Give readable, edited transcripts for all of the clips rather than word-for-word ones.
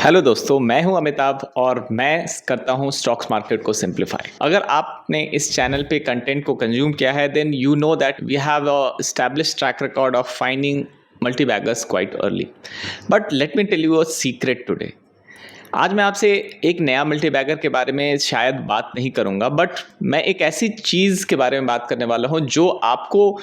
Hello दोस्तों, मैं हूं अमिताभ और मैं करता हूं स्टॉक्स मार्केट को सिंप्लीफाई। अगर आपने इस चैनल पे कंटेंट को कंज्यूम किया है then you know that we have a established track record of finding multibaggers quite early. But let me tell you a secret today. आज मैं आपसे एक नया मल्टीबैगर के बारे में शायद बात नहीं करूंगा, बट मैं एक ऐसी चीज़ के बारे में बात करने वाला हूं जो आपको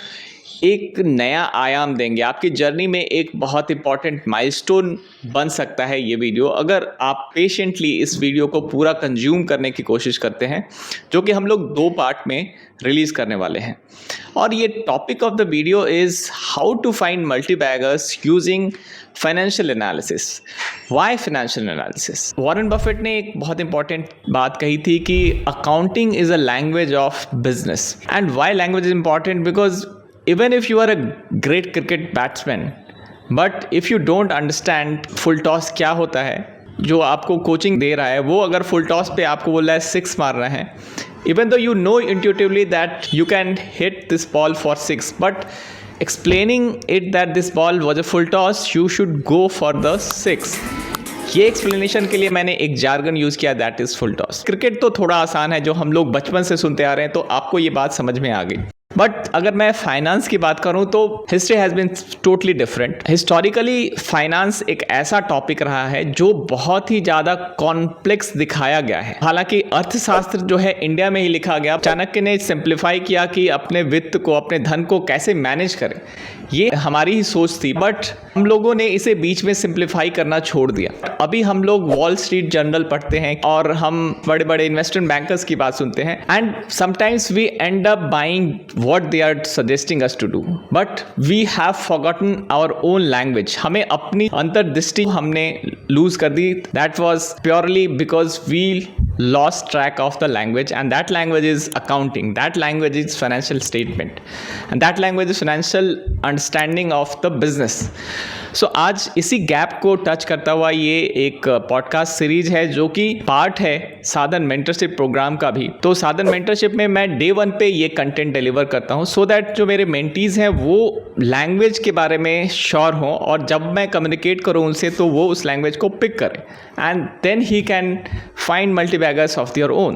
एक नया आयाम देंगे। आपकी जर्नी में एक बहुत इंपॉर्टेंट माइलस्टोन बन सकता है ये वीडियो, अगर आप पेशेंटली इस वीडियो को पूरा कंज्यूम करने की कोशिश करते हैं, जो कि हम लोग 2 पार्ट में रिलीज़ करने वाले हैं। और ये topic of the video is how to find multibaggers using financial analysis. Why financial analysis? Warren Buffett ने एक बहुत इंपॉर्टेंट बात कही थी कि accounting is a language of business. And why language is important? Because even if you are a great cricket batsman, but if you don't understand full toss क्या होता है, जो आपको कोचिंग दे रहा है वो अगर फुल टॉस पे आपको बोल रहा है 6 मारना है, even though you know intuitively that you can hit this ball for 6, but explaining it that this ball was a full toss, you should go for the 6। ये एक्सप्लेनेशन के लिए मैंने एक जार्गन यूज़ किया, that is full toss. Cricket तो थोड़ा आसान है, जो हम लोग बचपन से सुनते आ रहे हैं, तो आपको ये बात समझ में आ गई। बट अगर मैं फाइनेंस की बात करूं तो history has been totally different. Historically finance एक ऐसा टॉपिक रहा है जो बहुत ही ज़्यादा कॉम्प्लेक्स दिखाया गया है। हालांकि अर्थशास्त्र जो है इंडिया में ही लिखा गया। चाणक्य ने सिंप्लीफाई किया कि अपने वित्त को, अपने धन को कैसे मैनेज करें, ये हमारी ही सोच थी, बट हम लोगों ने इसे बीच में सिंप्लीफाई करना छोड़ दिया। अभी हम लोग वॉल स्ट्रीट जर्नल पढ़ते हैं और हम बड़े बड़े इन्वेस्टमेंट बैंकर्स की बात सुनते हैं, and sometimes we end up buying what they are suggesting us to do, but we have forgotten our own language। हमें अपनी अंतर्दृष्टि हमने लूज कर दी। That was purely because we lost track of the language, and that language is accounting, that language is financial statement, and that language is financial understanding of the business। So आज इसी gap को touch करता हुआ ये एक podcast series है जो कि पार्ट है साधन मेंटरशिप प्रोग्राम का भी। तो साधन मेंटरशिप में मैं डे 1 पे ये कंटेंट डिलीवर करता हूँ, सो दैट जो मेरे मेंटीज हैं वो लैंग्वेज के बारे में श्योर हों, और जब मैं कम्युनिकेट करूँ उनसे तो वो उस लैंग्वेज को पिक करें, and then he can find multibaggers of their own.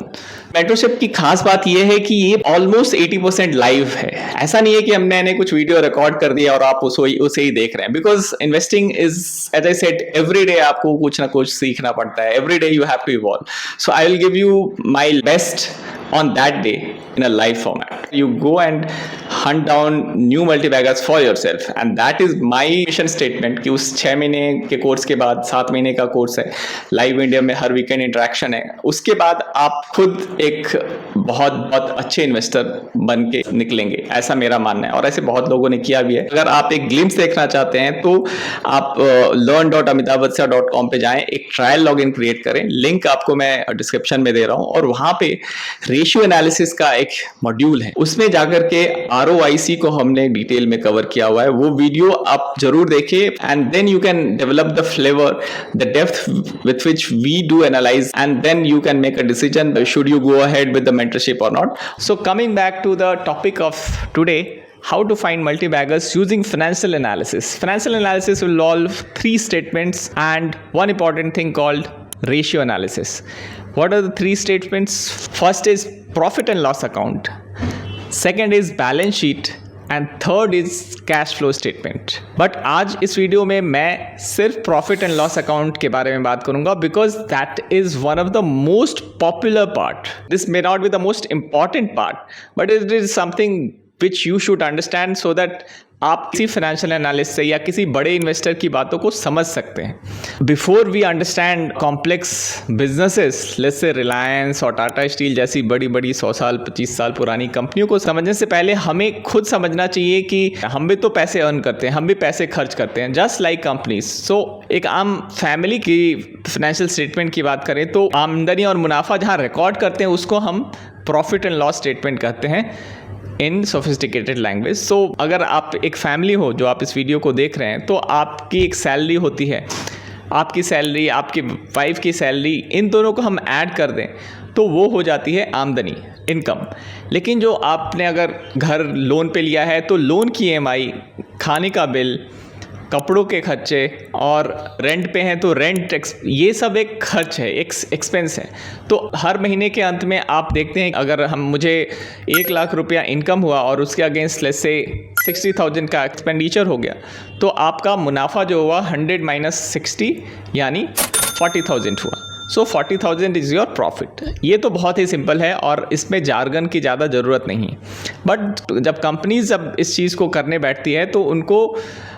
Mentorship की खास बात ये है कि ये ऑलमोस्ट 80% लाइव है। ऐसा नहीं है कि मैंने कुछ वीडियो रिकॉर्ड कर दिया और आप उसे ही देख रहे हैं, because investing is, as I said, every day आपको कुछ ना कुछ सीखना पड़ता है। Every day you have to evolve. So I will give you my best on that day in a live format. You go and hunt down new multibaggers for yourself, and that is my mission statement कि उस 6 महीने के course के बाद 7 महीने का course है, live India में हर वीकेंड इंटरेक्शन है, उसके बाद आप खुद एक बहुत बहुत अच्छे इन्वेस्टर बन के निकलेंगे, ऐसा मेरा मानना है, और ऐसे बहुत लोगों ने किया भी है। अगर आप एक ग्लिम्स देखना चाहते हैं तो आप learn.amitabhvatsya.com पे जाएं, एक ट्रायल लॉगिन क्रिएट करें, लिंक आपको मैं डिस्क्रिप्शन में दे रहा हूं, और वहां पे रेशियो एनालिसिस का एक मॉड्यूल है, उसमें जाकर के ROIC को हमने डिटेल में कवर किया हुआ है। वो वीडियो आप जरूर देखें, and then you can develop the flavour, the depth with which we do analyse, and then you can make a decision should you go ahead with the mentorship और not. So coming back to the topic of today, how to find multibaggers using financial analysis. Financial analysis will involve 3 statements and one important thing called ratio analysis. What are the 3 statements? First is profit and loss account, second is balance sheet, and third is cash flow statement. But आज इस video में मैं सिर्फ profit and loss account के बारे में बात करूंगा, because that is one of the most popular part. This may not be the most important part, but it is something which you should understand so that आप किसी financial analyst से या किसी बड़े इन्वेस्टर की बातों को समझ सकते हैं। Before we understand complex businesses, let's say Reliance और टाटा स्टील जैसी बड़ी बड़ी 100 साल 25 साल पुरानी कंपनियों को समझने से पहले हमें खुद समझना चाहिए कि हम भी तो पैसे अर्न करते हैं, हम भी पैसे खर्च करते हैं, जस्ट लाइक कंपनीज। सो एक आम फैमिली की फाइनेंशियल स्टेटमेंट की बात करें तो आमदनी और मुनाफा जहाँ रिकॉर्ड करते हैं उसको हम प्रॉफिट एंड लॉस स्टेटमेंट कहते हैं इन सोफिस्टिकेटेड लैंग्वेज। सो अगर आप एक फैमिली हो जो आप इस वीडियो को देख रहे हैं, तो आपकी एक सैलरी होती है, आपकी सैलरी, आपकी वाइफ की सैलरी, इन दोनों को हम ऐड कर दें तो वो हो जाती है आमदनी, इनकम। लेकिन जो आपने अगर घर लोन पे लिया है तो लोन की EMI, खाने का बिल, कपड़ों के खर्चे, और रेंट पे हैं तो रेंट ये सब एक खर्च है, एक एक्सपेंस है। तो हर महीने के अंत में आप देखते हैं, अगर मुझे 1,00,000 रुपया इनकम हुआ और उसके अगेंस्ट लेट्स से 60,000 का एक्सपेंडिचर हो गया, तो आपका मुनाफा जो हुआ 100 माइनस 60 यानी 40,000 हुआ। सो 40,000 इज़ योर प्रॉफिट। ये तो बहुत ही सिंपल है और इसमें जार्गन की ज़्यादा ज़रूरत नहीं है। बट जब कंपनीज जब इस चीज़ को करने बैठती है तो उनको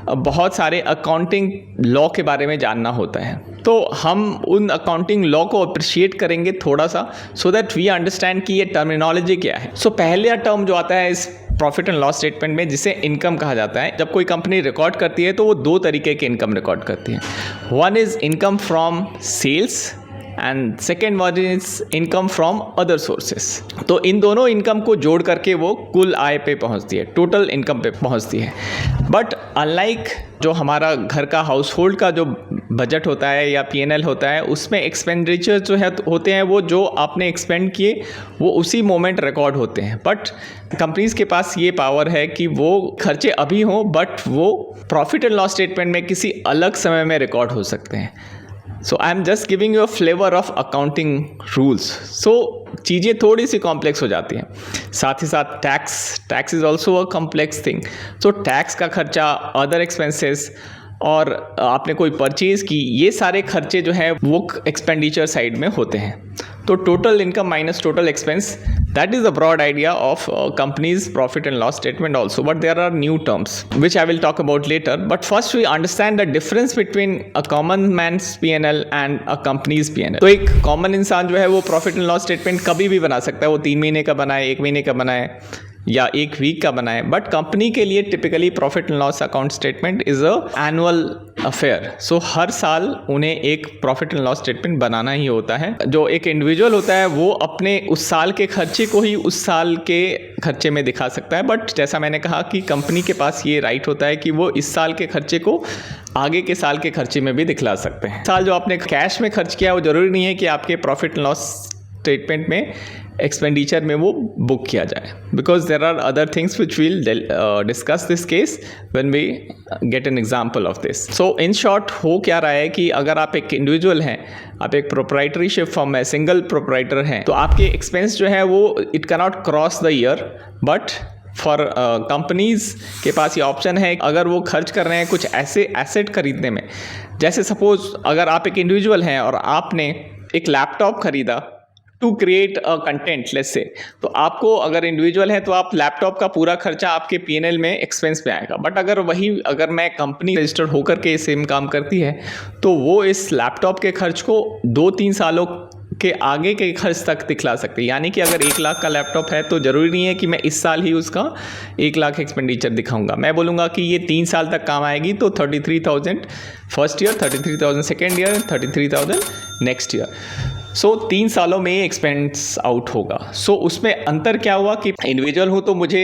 बहुत सारे अकाउंटिंग लॉ के बारे में जानना होता है। तो हम उन अकाउंटिंग लॉ को अप्रिशिएट करेंगे थोड़ा सा, सो दैट वी अंडरस्टैंड कि ये टर्मिनोलॉजी क्या है। सो पहला टर्म जो आता है इस प्रॉफिट एंड लॉस स्टेटमेंट में, जिसे इनकम कहा जाता है। जब कोई कंपनी रिकॉर्ड करती है तो वो 2 तरीके के इनकम रिकॉर्ड करती है। One is income from sales and second one is income from other sources. तो इन दोनों इनकम को जोड़ करके वो कुल आय पे पहुंचती है, टोटल इनकम पे पहुंचती है। बट अनलाइक जो हमारा घर का हाउस होल्ड का जो बजट होता है या P&L होता है, उसमें एक्सपेंडिचर जो है होते हैं वो जो आपने एक्सपेंड किए वो उसी मोमेंट रिकॉर्ड होते हैं। बट कंपनीज के पास ये पावर है कि वो खर्चे अभी हों बट वो प्रॉफिट एंड लॉस स्टेटमेंट में किसी अलग समय में रिकॉर्ड हो सकते हैं। So I am just giving you a flavour of accounting rules. So चीज़ें थोड़ी सी कॉम्प्लेक्स हो जाती हैं। साथ ही साथ tax is also a complex thing. So tax का खर्चा, अदर एक्सपेंसेस, और आपने कोई परचेज़ की, ये सारे खर्चे जो हैं वो एक्सपेंडिचर साइड में होते हैं। तो total income minus total expense, that is the broad idea of company's profit and loss statement also, but there are new terms which I will talk about later. But first we understand the difference between a common man's P&L and a company's P&L. तो एक common इंसान जो है वो profit and loss statement कभी भी बना सकता है, वो 3 महीने का बनाए, 1 महीने का बनाए या 1 वीक का बनाए। बट कंपनी के लिए typically profit and loss account statement is a annual affair. So हर साल उन्हें एक प्रॉफिट एंड लॉस स्टेटमेंट बनाना ही होता है। जो एक इंडिविजुअल होता है वो अपने उस साल के खर्चे को ही उस साल के खर्चे में दिखा सकता है। बट जैसा मैंने कहा कि कंपनी के पास ये राइट होता है कि वो इस साल के खर्चे को आगे के साल के खर्चे में भी दिखला सकते हैं। साल जो आपने कैश में खर्च किया वो ज़रूरी नहीं है कि आपके प्रॉफिट एंड लॉस स्टेटमेंट में एक्सपेंडिचर में वो बुक किया जाए, because there are other things which will discuss this case when we get an example of this. So in short हो क्या रहा है कि अगर आप एक इंडिविजुअल हैं, आप एक प्रोप्राइटरीशिप फर्म में सिंगल प्रोप्राइटर हैं, तो आपके एक्सपेंस जो है वो it can not cross the year. But for companies के पास ये ऑप्शन है, अगर वो खर्च कर रहे हैं कुछ ऐसे एसेट खरीदने में, जैसे सपोज अगर आप एक इंडिविजुअल हैं और आपने एक लैपटॉप खरीदा to create a content let's say, तो आपको अगर इंडिविजुअल है तो आप लैपटॉप का पूरा खर्चा आपके P&L में एक्सपेंस में आएगा। बट अगर मैं कंपनी रजिस्टर्ड होकर के सेम काम करती है तो वो इस लैपटॉप के खर्च को 2-3 सालों के आगे के खर्च तक दिखला सकते हैं। यानी कि अगर 1,00,000 का लैपटॉप है तो ज़रूरी नहीं है कि मैं इस साल ही उसका 1,00,000 एक्सपेंडिचर दिखाऊंगा। मैं बोलूँगा कि ये 3 साल तक काम आएगी, तो 33,000 first year, 33,000 second year, 33,000 next year. So 3 सालों में ये एक्सपेंस आउट होगा। सो उसमें अंतर क्या हुआ कि इंडिविजुअल हूँ तो मुझे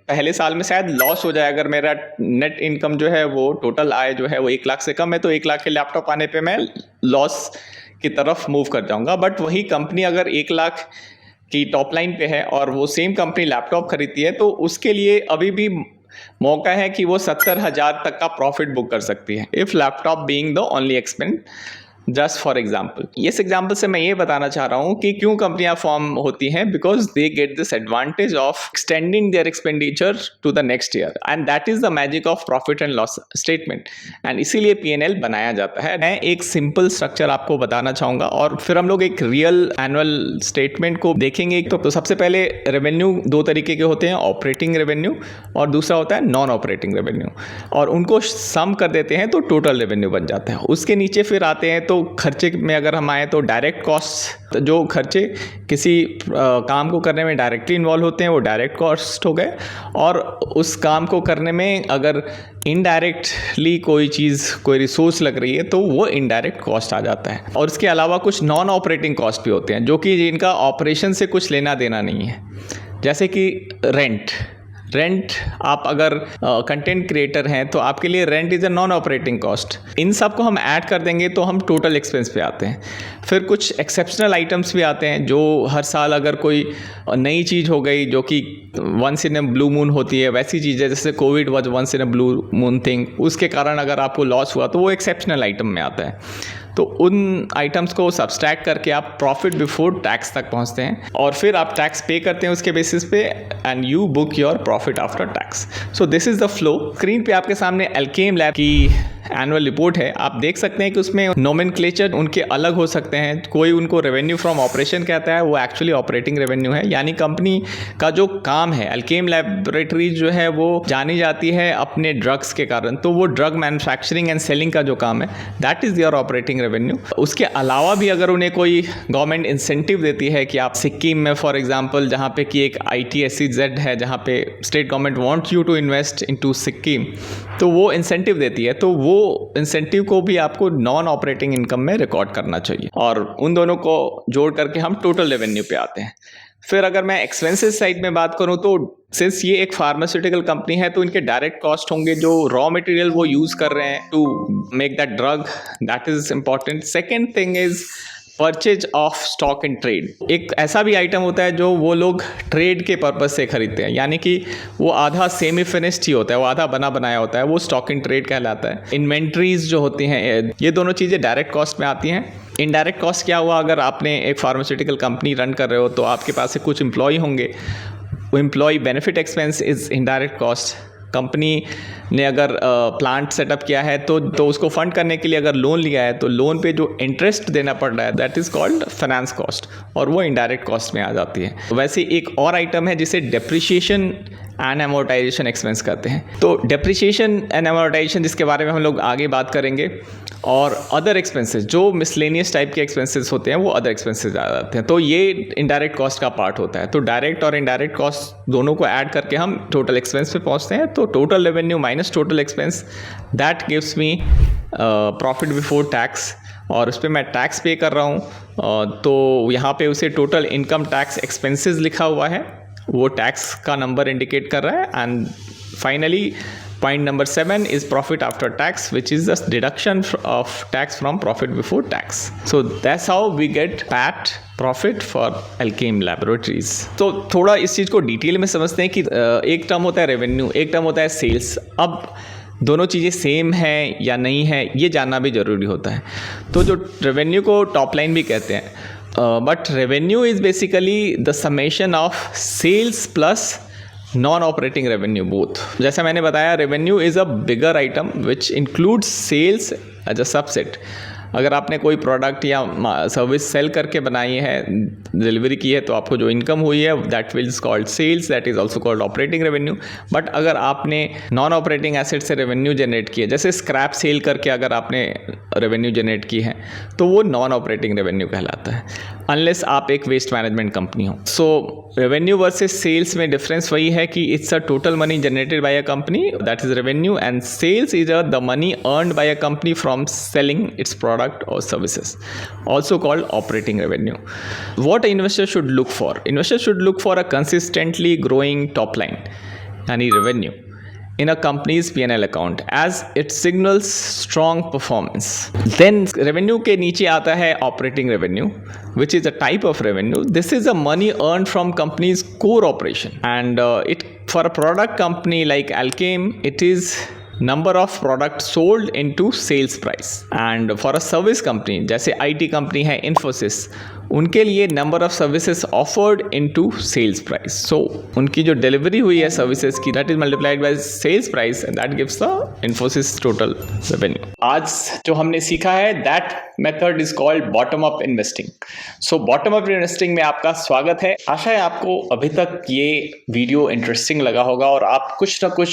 पहले साल में शायद लॉस हो जाए। अगर मेरा नेट इनकम जो है वो टोटल आय जो है वो 1,00,000 से कम है, तो 1,00,000 के लैपटॉप आने पे मैं लॉस की तरफ मूव कर जाऊंगा। बट वही कंपनी अगर 1,00,000 की टॉप लाइन पे है और वो सेम कंपनी लैपटॉप खरीदती है, तो उसके लिए अभी भी मौका है कि वो 70,000 तक का प्रॉफिट बुक कर सकती है, if laptop being the only expense. Just for example, इस एग्जाम्पल से मैं ये बताना चाह रहा हूँ कि क्यों कंपनियां फॉर्म होती हैं, because they get this advantage of extending their expenditure to the next year, and that is the magic of profit and loss statement. And इसीलिए P&L बनाया जाता है। मैं एक सिंपल स्ट्रक्चर आपको बताना चाहूँगा और फिर हम लोग एक रियल एनुअल स्टेटमेंट को देखेंगे। तो सबसे पहले रेवेन्यू 2 तरीके के होते हैं, ऑपरेटिंग रेवेन्यू और दूसरा होता है नॉन ऑपरेटिंग रेवेन्यू, और उनको सम कर देते हैं तो टोटल रेवेन्यू बन जाता है। उसके नीचे फिर आते हैं, तो खर्चे में अगर हम आए तो डायरेक्ट कॉस्ट, जो खर्चे किसी काम को करने में डायरेक्टली इन्वॉल्व होते हैं वो डायरेक्ट कॉस्ट हो गए, और उस काम को करने में अगर इनडायरेक्टली कोई चीज़, कोई रिसोर्स लग रही है तो वो इनडायरेक्ट कॉस्ट आ जाता है। और इसके अलावा कुछ नॉन ऑपरेटिंग कॉस्ट भी होते हैं जो कि जिनका ऑपरेशन से कुछ लेना देना नहीं है, जैसे कि रेंट। रेंट, आप अगर कंटेंट क्रिएटर हैं तो आपके लिए rent is a non operating cost. इन सब को हम ऐड कर देंगे तो हम टोटल एक्सपेंस पे आते हैं। फिर कुछ एक्सेप्शनल आइटम्स भी आते हैं जो हर साल अगर कोई नई चीज़ हो गई जो कि once in a blue moon होती है, वैसी चीज़ें जैसे Covid was once in a blue moon thing, उसके कारण अगर आपको लॉस हुआ तो वो एक्सेप्शनल आइटम में आता है। तो उन आइटम्स को सब्सट्रैक्ट करके आप प्रॉफिट बिफोर टैक्स तक पहुंचते हैं और फिर आप टैक्स पे करते हैं उसके बेसिस पे and you book your profit after tax. So this is the flow. Screen पे आपके सामने अल्केम लैब की एनुअल रिपोर्ट है। आप देख सकते हैं कि उसमें नोमेनक्लेचर उनके अलग हो सकते हैं। कोई उनको रेवेन्यू फ्रॉम ऑपरेशन कहता है, वो एक्चुअली ऑपरेटिंग रेवेन्यू है, यानी कंपनी का जो काम है। अल्केम लैबोरेटरी जो है वो जानी जाती है अपने ड्रग्स के कारण, तो वो ड्रग मैन्युफैक्चरिंग एंड सेलिंग का जो काम है that is your operating revenue. उसके अलावा भी अगर उन्हें कोई गवर्नमेंट इंसेंटिव देती है कि आप सिक्किम में फॉर एग्जांपल, जहाँ पे कि एक ITSEZ है, जहाँ पे state government wants you to invest into Sikkim, तो वो इंसेंटिव देती है, तो वो इंसेंटिव को भी आपको नॉन ऑपरेटिंग इनकम में रिकॉर्ड करना चाहिए और उन दोनों को जोड़ करके हम टोटल रेवेन्यू पे आते हैं। फिर अगर मैं एक्सपेंसेस साइड में बात करूं तो सिंस ये एक फार्मास्यूटिकल कंपनी है तो इनके डायरेक्ट कॉस्ट होंगे, जो रॉ मटेरियल वो यूज़ कर रहे हैं to make that drug, that is important. Second thing is purchase of stock in trade. एक ऐसा भी आइटम होता है जो वो लोग ट्रेड के पर्पज से खरीदते हैं, यानी कि वो आधा सेमी फिनिश्ड ही होता है, वो आधा बना बनाया होता है, वो स्टॉक इन ट्रेड कहलाता है। इन्वेंट्रीज जो होती हैं, ये दोनों चीज़ें डायरेक्ट कॉस्ट में आती हैं। इनडायरेक्ट कॉस्ट क्या हुआ, अगर आपने एक फार्मास्यूटिकल कंपनी रन कर रहे हो तो आपके पास से कुछ एम्प्लॉय होंगे, वो employee benefit expense is indirect cost. Company ने अगर प्लांट सेटअप किया है तो उसको फंड करने के लिए अगर लोन लिया है तो लोन पे जो इंटरेस्ट देना पड़ रहा है that is called finance cost, और वो इनडायरेक्ट कॉस्ट में आ जाती है। वैसे एक और आइटम है जिसे डेप्रिसिएशन एंड एमोर्टाइजेशन एक्सपेंस कहते हैं। तो डेप्रिसिएशन एंड एमोर्टाइजेशन जिसके बारे में हम लोग आगे बात करेंगे, और अदर एक्सपेंसेस जो मिसलेनियस टाइप के एक्सपेंसेस होते हैं वो अदर एक्सपेंसेस आ जाते हैं, तो ये इनडायरेक्ट कॉस्ट का पार्ट होता है। तो डायरेक्ट और इनडायरेक्ट कॉस्ट दोनों को ऐड करके हम टोटल एक्सपेंस पे पहुंचते हैं। तो total revenue minus total expense, that gives me profit before tax, और उस पर मैं टैक्स पे कर रहा हूँ तो यहाँ पे उसे टोटल इनकम टैक्स एक्सपेंसेस लिखा हुआ है, वो टैक्स का नंबर इंडिकेट कर रहा है। And finally point number 7 is profit after tax, which is the deduction of tax from profit before tax. So that's how we get PAT, profit for Alkem Laboratories. तो थोड़ा इस चीज़ को detail में समझते हैं कि एक टर्म होता है रेवेन्यू, एक टर्म होता है सेल्स। अब दोनों चीज़ें सेम हैं या नहीं है ये जानना भी ज़रूरी होता है। तो जो रेवेन्यू को टॉप लाइन भी कहते हैं, but revenue is basically the summation of sales plus non operating revenue both. जैसा मैंने बताया, revenue is a bigger item which includes sales as a subset. अगर आपने कोई प्रोडक्ट या सर्विस सेल करके बनाई है, डिलीवरी की है, तो आपको जो इनकम हुई है that will called sales, that is also called operating revenue. But अगर आपने नॉन ऑपरेटिंग एसेट से रेवेन्यू जनरेट की है, जैसे स्क्रैप सेल करके अगर आपने रेवेन्यू जनरेट की है, तो वो नॉन ऑपरेटिंग रेवेन्यू कहलाता है, अनलेस आप एक वेस्ट मैनेजमेंट कंपनी हो। सो रेवेन्यू वर्सेस सेल्स में डिफरेंस वही है कि it's a total money generated by a company, that is revenue, and sales is the money earned by a company from selling its product or services, also called operating revenue. What investors should look for? Investors should look for a consistently growing top line, yani revenue, in a company's P&L account as it signals strong performance. Then revenue के नीचे आता है operating revenue, which is a type of revenue. This is the money earned from company's core operation, and it for a product company like Alkem, it is number of products sold into sales price, and for a service company जैसे IT company है Infosys, उनके लिए number of services offered into sales price. So उनकी जो delivery हुई है services की, that is multiplied by sales price, and that gives the Infosys total revenue. आज जो हमने सीखा है that method is called bottom up investing. So bottom up investing में आपका स्वागत है। आशा है आपको अभी तक ये वीडियो इंटरेस्टिंग लगा होगा और आप कुछ ना कुछ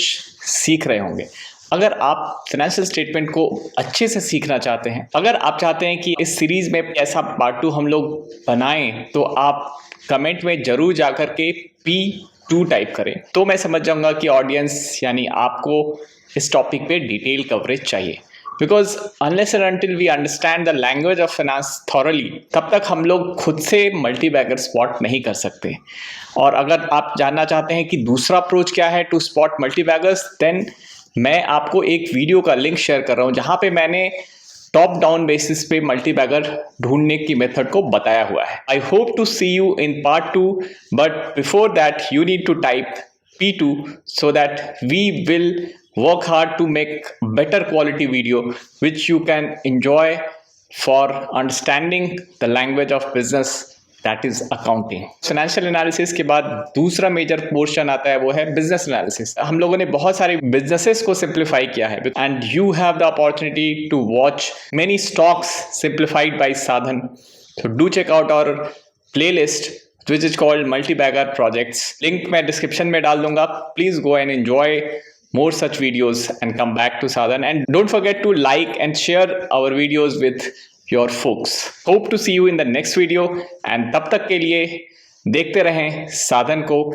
सीख रहे होंगे। अगर आप फाइनेंशियल स्टेटमेंट को अच्छे से सीखना चाहते हैं, अगर आप चाहते हैं कि इस सीरीज में ऐसा पार्ट 2 हम लोग बनाएं, तो आप कमेंट में जरूर जाकर के P2 टाइप करें, तो मैं समझ जाऊंगा कि ऑडियंस यानी आपको इस टॉपिक पे डिटेल कवरेज चाहिए। Because unless and until we understand the language of finance thoroughly, तब तक हम लोग खुद से मल्टी बैगर स्पॉट नहीं कर सकते। और अगर आप जानना चाहते हैं कि दूसरा अप्रोच क्या है to spot multibaggers, then मैं आपको एक वीडियो का लिंक शेयर कर रहा हूं जहां पे मैंने टॉप डाउन बेसिस पे मल्टी बैगर ढूंढने की मेथड को बताया हुआ है। I hope to see you in part 2, but before that you need to type P2 so that we will work hard to make better quality video which you can enjoy for understanding the language of business, that is accounting. Financial analysis के बाद दूसरा major portion आता है, वो है business analysis. हम लोगों ने बहुत सारे businesses को simplify किया है and you have the opportunity to watch many stocks simplified by Sadhan. So do check out our playlist which is called multi-bagger projects. Link मैं description में डाल दूंगा. Please go and enjoy more such videos and come back to Sadhan, and don't forget to like and share our videos with your folks. Hope to see you in the next video, and तब तक के लिए देखते रहें साधन को।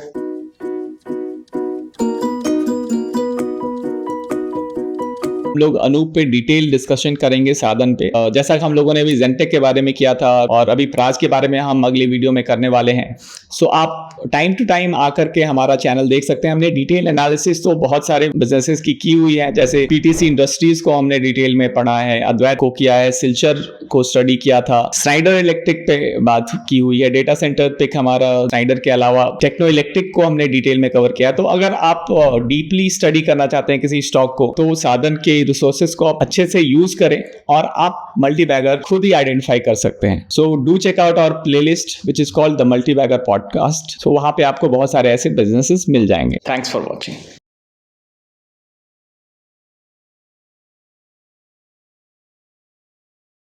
हम लोग अनूप पे डिटेल डिस्कशन करेंगे साधन पे, जैसा कि हम लोगों ने अभी ज़ेंटेक के बारे में किया था और अभी प्राज के बारे में हम अगले वीडियो में करने वाले हैं। सो आप टाइम टू टाइम आकर के हमारा चैनल देख सकते हैं। हमने डिटेल एनालिसिस तो बहुत सारे बिजनेसेस की हुई है, जैसे पीटीसी इंडस्ट्रीज को हमने डिटेल में पढ़ा है, अद्वैत को किया है, सिल्चर को स्टडी किया था, स्नाइडर इलेक्ट्रिक पे बात की हुई है, डेटा सेंटर पे हमारा स्नाइडर के अलावा टेक्नो इलेक्ट्रिक को हमने डिटेल में कवर किया। तो अगर आप डीपली स्टडी करना चाहते हैं किसी स्टॉक को, तो साधन के रिसोर्सेज को आप अच्छे से यूज करें और आप मल्टी बैगर खुद ही आइडेंटिफाई कर सकते हैं। So do check out our playlist which is called the multi bagger podcast. So वहां पे आपको बहुत सारे ऐसे बिजनेसेस मिल जाएंगे। Thanks for watching.